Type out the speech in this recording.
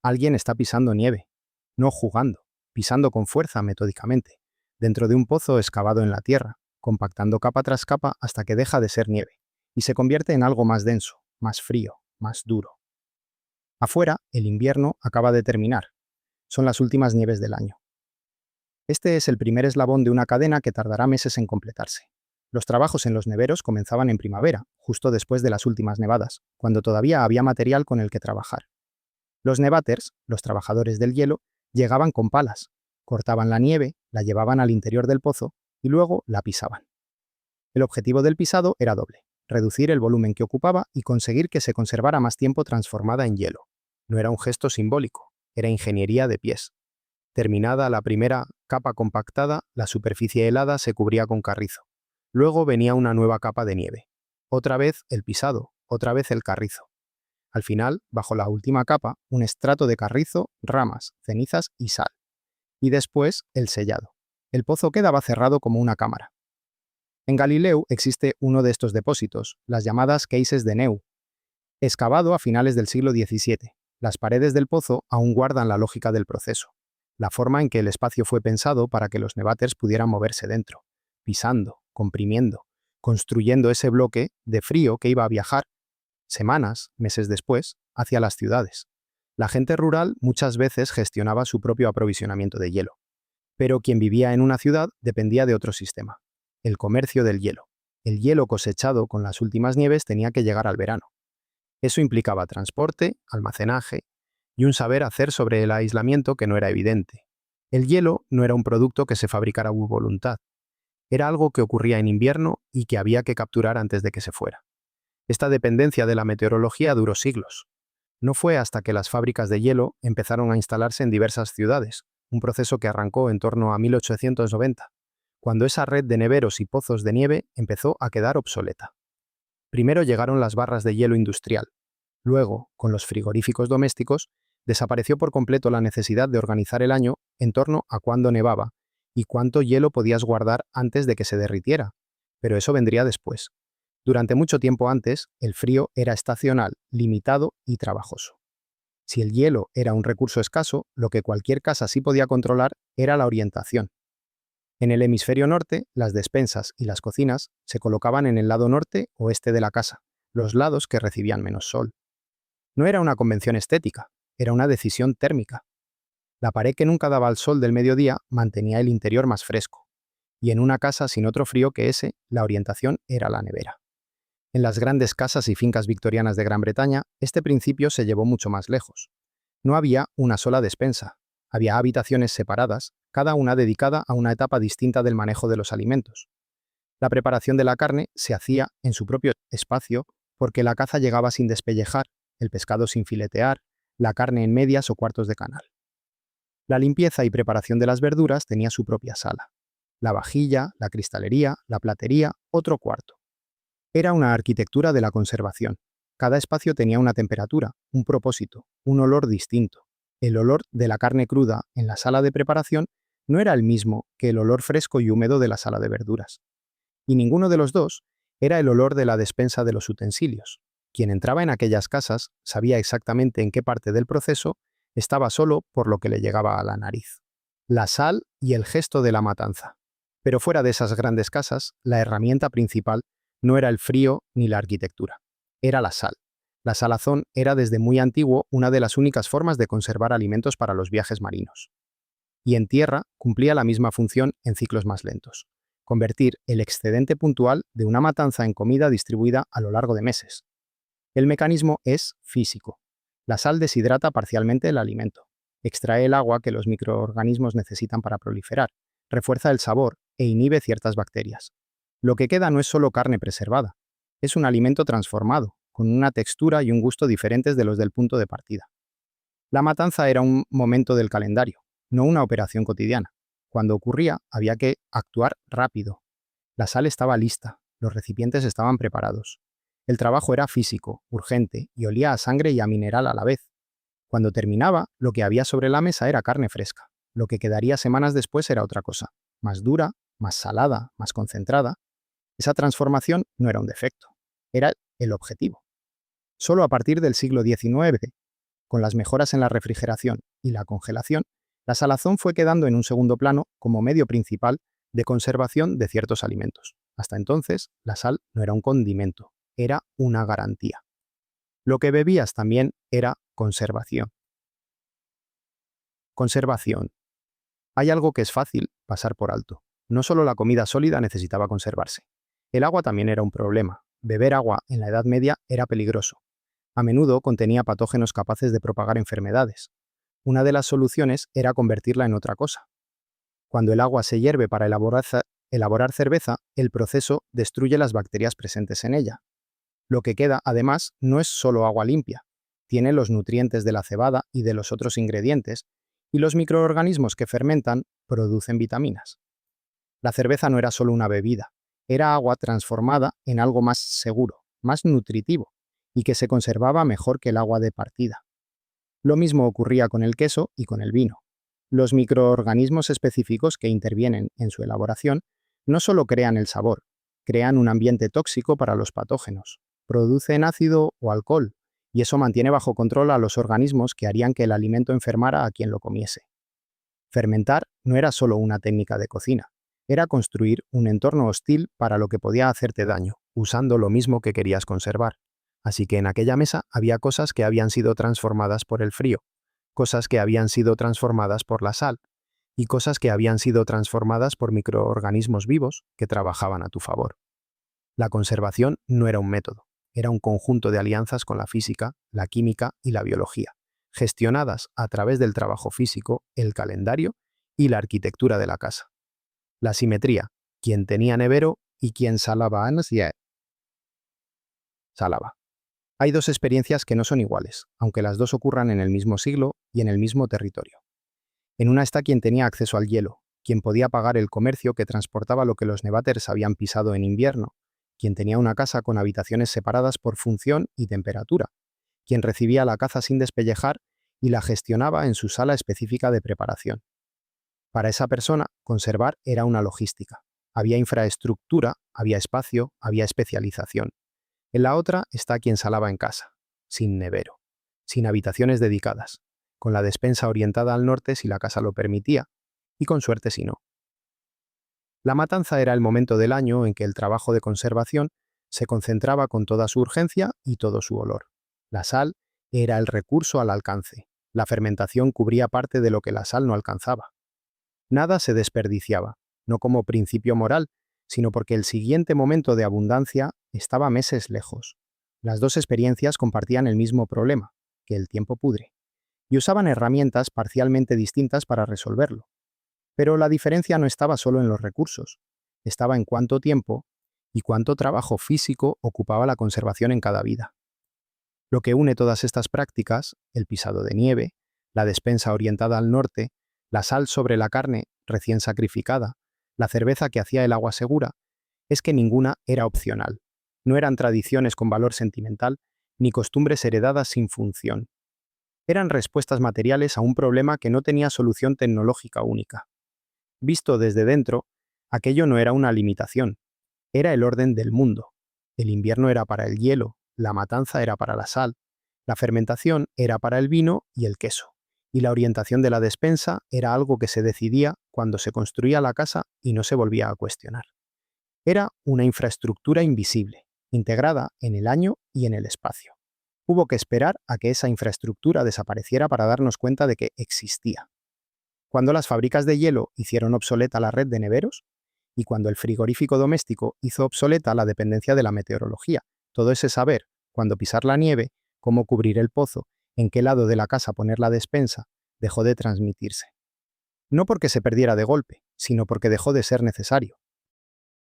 Alguien está pisando nieve, no jugando, pisando con fuerza metódicamente, dentro de un pozo excavado en la tierra, compactando capa tras capa hasta que deja de ser nieve, y se convierte en algo más denso, más frío, más duro. Afuera, el invierno acaba de terminar. Son las últimas nieves del año. Este es el primer eslabón de una cadena que tardará meses en completarse. Los trabajos en los neveros comenzaban en primavera, justo después de las últimas nevadas, cuando todavía había material con el que trabajar. Los nevaters, los trabajadores del hielo, llegaban con palas, cortaban la nieve, la llevaban al interior del pozo y luego la pisaban. El objetivo del pisado era doble: reducir el volumen que ocupaba y conseguir que se conservara más tiempo transformada en hielo. No era un gesto simbólico, era ingeniería de pies. Terminada la primera capa compactada, la superficie helada se cubría con carrizo. Luego venía una nueva capa de nieve. Otra vez el pisado, otra vez el carrizo. Al final, bajo la última capa, un estrato de carrizo, ramas, cenizas y sal. Y después, el sellado. El pozo quedaba cerrado como una cámara. En Galileu existe uno de estos depósitos, las llamadas Cases de Neu, excavado a finales del siglo XVII. Las paredes del pozo aún guardan la lógica del proceso, la forma en que el espacio fue pensado para que los nevaters pudieran moverse dentro, pisando, comprimiendo, construyendo ese bloque de frío que iba a viajar, semanas, meses después, hacia las ciudades. La gente rural muchas veces gestionaba su propio aprovisionamiento de hielo, pero quien vivía en una ciudad dependía de otro sistema: el comercio del hielo. El hielo cosechado con las últimas nieves tenía que llegar al verano. Eso implicaba transporte, almacenaje y un saber hacer sobre el aislamiento que no era evidente. El hielo no era un producto que se fabricara a voluntad. Era algo que ocurría en invierno y que había que capturar antes de que se fuera. Esta dependencia de la meteorología duró siglos. No fue hasta que las fábricas de hielo empezaron a instalarse en diversas ciudades, un proceso que arrancó en torno a 1890, cuando esa red de neveros y pozos de nieve empezó a quedar obsoleta. Primero llegaron las barras de hielo industrial. Luego, con los frigoríficos domésticos, desapareció por completo la necesidad de organizar el año en torno a cuándo nevaba y cuánto hielo podías guardar antes de que se derritiera. Pero eso vendría después. Durante mucho tiempo antes, el frío era estacional, limitado y trabajoso. Si el hielo era un recurso escaso, lo que cualquier casa sí podía controlar era la orientación. En el hemisferio norte, las despensas y las cocinas se colocaban en el lado norte o este de la casa, los lados que recibían menos sol. No era una convención estética, era una decisión térmica. La pared que nunca daba al sol del mediodía mantenía el interior más fresco, y en una casa sin otro frío que ese, la orientación era la nevera. En las grandes casas y fincas victorianas de Gran Bretaña, este principio se llevó mucho más lejos. No había una sola despensa, había habitaciones separadas, cada una dedicada a una etapa distinta del manejo de los alimentos. La preparación de la carne se hacía en su propio espacio porque la caza llegaba sin despellejar, el pescado sin filetear, la carne en medias o cuartos de canal. La limpieza y preparación de las verduras tenía su propia sala. La vajilla, la cristalería, la platería, otro cuarto. Era una arquitectura de la conservación. Cada espacio tenía una temperatura, un propósito, un olor distinto. El olor de la carne cruda en la sala de preparación no era el mismo que el olor fresco y húmedo de la sala de verduras. Y ninguno de los dos era el olor de la despensa de los utensilios. Quien entraba en aquellas casas sabía exactamente en qué parte del proceso estaba solo por lo que le llegaba a la nariz. La sal y el gesto de la matanza. Pero fuera de esas grandes casas, la herramienta principal no era el frío ni la arquitectura. Era la sal. La salazón era desde muy antiguo una de las únicas formas de conservar alimentos para los viajes marinos. Y en tierra cumplía la misma función en ciclos más lentos: convertir el excedente puntual de una matanza en comida distribuida a lo largo de meses. El mecanismo es físico. La sal deshidrata parcialmente el alimento, extrae el agua que los microorganismos necesitan para proliferar, refuerza el sabor e inhibe ciertas bacterias. Lo que queda no es solo carne preservada, es un alimento transformado, con una textura y un gusto diferentes de los del punto de partida. La matanza era un momento del calendario, no una operación cotidiana. Cuando ocurría, había que actuar rápido. La sal estaba lista, los recipientes estaban preparados. El trabajo era físico, urgente, y olía a sangre y a mineral a la vez. Cuando terminaba, lo que había sobre la mesa era carne fresca. Lo que quedaría semanas después era otra cosa, más dura, más salada, más concentrada. Esa transformación no era un defecto, era el objetivo. Solo a partir del siglo XIX, Con las mejoras en la refrigeración y la congelación, la salazón fue quedando en un segundo plano como medio principal de conservación de ciertos alimentos. Hasta entonces, la sal no era un condimento, era una garantía. Lo que bebías también era conservación. Conservación. Hay algo que es fácil pasar por alto. No solo la comida sólida necesitaba conservarse. El agua también era un problema. Beber agua en la Edad Media era peligroso. A menudo contenía patógenos capaces de propagar enfermedades. Una de las soluciones era convertirla en otra cosa. Cuando el agua se hierve para elaborar cerveza, el proceso destruye las bacterias presentes en ella. Lo que queda, además, no es solo agua limpia. Tiene los nutrientes de la cebada y de los otros ingredientes, y los microorganismos que fermentan producen vitaminas. La cerveza no era solo una bebida, era agua transformada en algo más seguro, más nutritivo, y que se conservaba mejor que el agua de partida. Lo mismo ocurría con el queso y con el vino. Los microorganismos específicos que intervienen en su elaboración no solo crean el sabor, crean un ambiente tóxico para los patógenos, producen ácido o alcohol, y eso mantiene bajo control a los organismos que harían que el alimento enfermara a quien lo comiese. Fermentar no era solo una técnica de cocina, era construir un entorno hostil para lo que podía hacerte daño, usando lo mismo que querías conservar. Así que en aquella mesa había cosas que habían sido transformadas por el frío, cosas que habían sido transformadas por la sal, y cosas que habían sido transformadas por microorganismos vivos que trabajaban a tu favor. La conservación no era un método, era un conjunto de alianzas con la física, la química y la biología, gestionadas a través del trabajo físico, el calendario y la arquitectura de la casa. La simetría, quien tenía nevero y quien salaba. Hay dos experiencias que no son iguales, aunque las dos ocurran en el mismo siglo y en el mismo territorio. En una está quien tenía acceso al hielo, quien podía pagar el comercio que transportaba lo que los nevaters habían pisado en invierno, quien tenía una casa con habitaciones separadas por función y temperatura, quien recibía la caza sin despellejar y la gestionaba en su sala específica de preparación. Para esa persona, conservar era una logística. Había infraestructura, había espacio, había especialización. En la otra está quien salaba en casa, sin nevero, sin habitaciones dedicadas, con la despensa orientada al norte si la casa lo permitía, y con suerte si no. La matanza era el momento del año en que el trabajo de conservación se concentraba con toda su urgencia y todo su olor. La sal era el recurso al alcance. La fermentación cubría parte de lo que la sal no alcanzaba. Nada se desperdiciaba, no como principio moral, sino porque el siguiente momento de abundancia estaba meses lejos. Las dos experiencias compartían el mismo problema, que el tiempo pudre, y usaban herramientas parcialmente distintas para resolverlo. Pero la diferencia no estaba solo en los recursos, estaba en cuánto tiempo y cuánto trabajo físico ocupaba la conservación en cada vida. Lo que une todas estas prácticas, el pisado de nieve, la despensa orientada al norte, la sal sobre la carne recién sacrificada, la cerveza que hacía el agua segura, es que ninguna era opcional. No eran tradiciones con valor sentimental, ni costumbres heredadas sin función. Eran respuestas materiales a un problema que no tenía solución tecnológica única. Visto desde dentro, aquello no era una limitación, era el orden del mundo. El invierno era para el hielo, la matanza era para la sal, la fermentación era para el vino y el queso, y la orientación de la despensa era algo que se decidía cuando se construía la casa y no se volvía a cuestionar. Era una infraestructura invisible, integrada en el año y en el espacio. Hubo que esperar a que esa infraestructura desapareciera para darnos cuenta de que existía. Cuando las fábricas de hielo hicieron obsoleta la red de neveros, y cuando el frigorífico doméstico hizo obsoleta la dependencia de la meteorología, todo ese saber, cuándo pisar la nieve, cómo cubrir el pozo, en qué lado de la casa poner la despensa, dejó de transmitirse. No porque se perdiera de golpe, sino porque dejó de ser necesario.